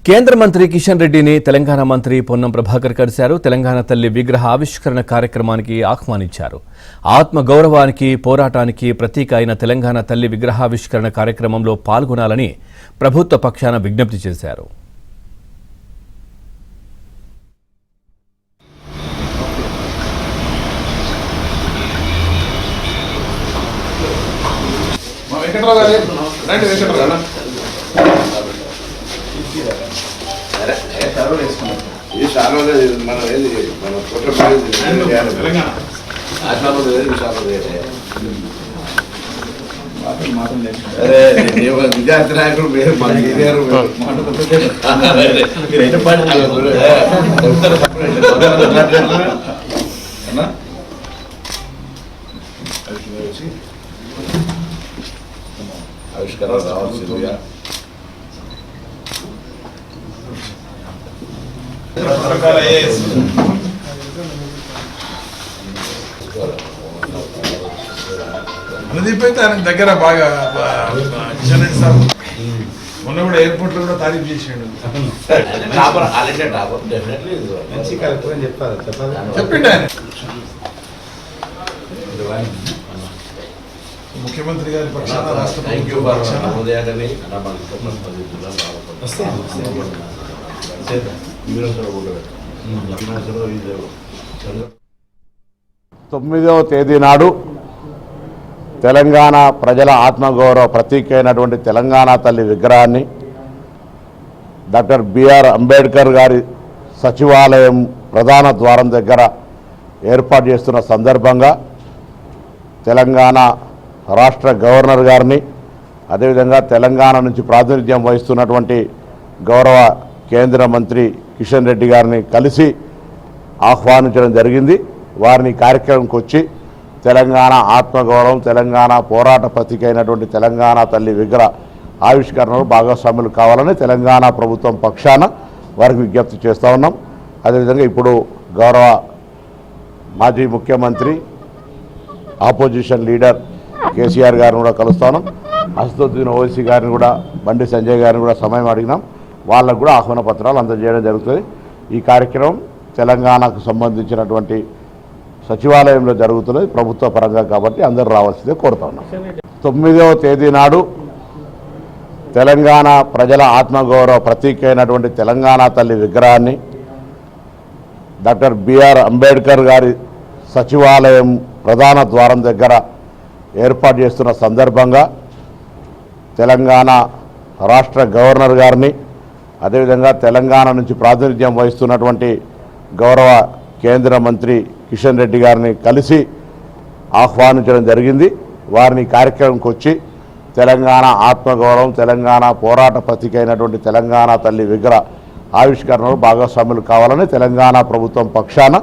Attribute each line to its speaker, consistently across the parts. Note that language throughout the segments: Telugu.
Speaker 1: కేంద్ర మంత్రి కిషన్ రెడ్డిని తెలంగాణ మంత్రి పొన్నం ప్రభాకర్ కలిశారు. తెలంగాణ తల్లి విగ్రహ ఆవిష్కరణ కార్యక్రమానికి ఆహ్వానించారు. ఆత్మ గౌరవానికి పోరాటానికి ప్రతీక అయిన తెలంగాణ తల్లి విగ్రహావిష్కరణ కార్యక్రమంలో పాల్గొనాలని ప్రభుత్వ పక్షాన విజ్ఞప్తి చేశారు.
Speaker 2: విద్యార్థి నాయకుడు ఆవిష్కరణ రావాల్సిందిగా
Speaker 3: అనుదీప్ అయితే ఆయన దగ్గర బాగా కిషన్ రెడ్డి సార్ మొన్న కూడా ఎయిర్పోర్ట్ లో కూడా తారీఫ్ చేసాడు. చెప్పిండు ఆయన. ముఖ్యమంత్రి గారి పక్షాన రాష్ట్ర పక్షాన
Speaker 2: 9వ తేదీ నాడు తెలంగాణ ప్రజల ఆత్మగౌరవ ప్రతీక అయినటువంటి తెలంగాణ తల్లి విగ్రహాన్ని డాక్టర్ బిఆర్ అంబేద్కర్ గారి సచివాలయం ప్రధాన ద్వారం దగ్గర ఏర్పాటు చేస్తున్న సందర్భంగా తెలంగాణ రాష్ట్ర గవర్నర్ గారిని, అదేవిధంగా తెలంగాణ నుంచి ప్రాతినిధ్యం వహిస్తున్నటువంటి గౌరవ కేంద్ర మంత్రి కిషన్ రెడ్డి గారిని కలిసి ఆహ్వానించడం జరిగింది. వారిని కార్యక్రమంకి వచ్చి తెలంగాణ ఆత్మగౌరవం, తెలంగాణ పోరాట ప్రతీక అయినటువంటి తెలంగాణ తల్లి విగ్రహ ఆవిష్కరణలో భాగస్వాములు కావాలని తెలంగాణ ప్రభుత్వం పక్షాన వారికి విజ్ఞప్తి చేస్తూ ఉన్నాం. అదేవిధంగా ఇప్పుడు గౌరవ మాజీ ముఖ్యమంత్రి ఆపోజిషన్ లీడర్ కేసీఆర్ గారిని కూడా కలుస్తాను. అసదుద్దీన్ ఓవైసీ గారిని కూడా, బండి సంజయ్ గారిని కూడా సమయం అడిగినాం. వాళ్ళకు కూడా ఆహ్వాన పత్రాలు అందజేయడం జరుగుతుంది. ఈ కార్యక్రమం తెలంగాణకు సంబంధించినటువంటి సచివాలయంలో జరుగుతున్నది, ప్రభుత్వ పరంగా కాబట్టి అందరూ రావాల్సిందే కోరుతా ఉన్నాం. 9వ తేదీ నాడు తెలంగాణ ప్రజల ఆత్మగౌరవ ప్రతీక అయినటువంటి తెలంగాణ తల్లి విగ్రహాన్ని డాక్టర్ బిఆర్ అంబేద్కర్ గారి సచివాలయం ప్రధాన ద్వారం దగ్గర ఏర్పాటు చేస్తున్న సందర్భంగా తెలంగాణ రాష్ట్ర గవర్నర్ గారిని, అదేవిధంగా తెలంగాణ నుంచి ప్రాతినిధ్యం వహిస్తున్నటువంటి గౌరవ కేంద్ర మంత్రి కిషన్ రెడ్డి గారిని కలిసి ఆహ్వానించడం జరిగింది. వారిని కార్యక్రమంకి వచ్చి తెలంగాణ ఆత్మగౌరవం, తెలంగాణ పోరాట ప్రతీక అయినటువంటి తెలంగాణ తల్లి విగ్రహ ఆవిష్కరణలో భాగస్వాములు కావాలని తెలంగాణ ప్రభుత్వం పక్షాన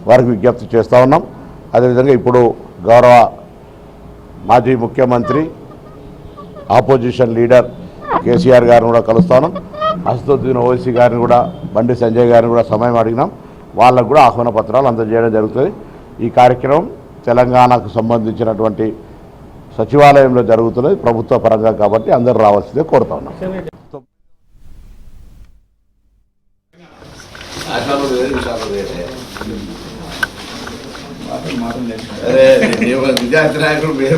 Speaker 2: వారికి విజ్ఞప్తి చేస్తూ ఉన్నాం. అదేవిధంగా ఇప్పుడు గౌరవ మాజీ ముఖ్యమంత్రి ఆపోజిషన్ లీడర్ కేసీఆర్ గారిని కూడా కలుస్తాను. అసదుద్దీన్ ఓవైసీ గారిని కూడా, బండి సంజయ్ గారిని కూడా సమయం అడిగినాం. వాళ్ళకు కూడా ఆహ్వాన పత్రాలు అందజేయడం జరుగుతుంది. ఈ కార్యక్రమం తెలంగాణకు సంబంధించినటువంటి సచివాలయంలో జరుగుతున్నది, ప్రభుత్వ పరంగా కాబట్టి అందరూ రావాల్సిందే కోరుతా ఉన్నాం. విద్యార్థి నాయకుడు మీరు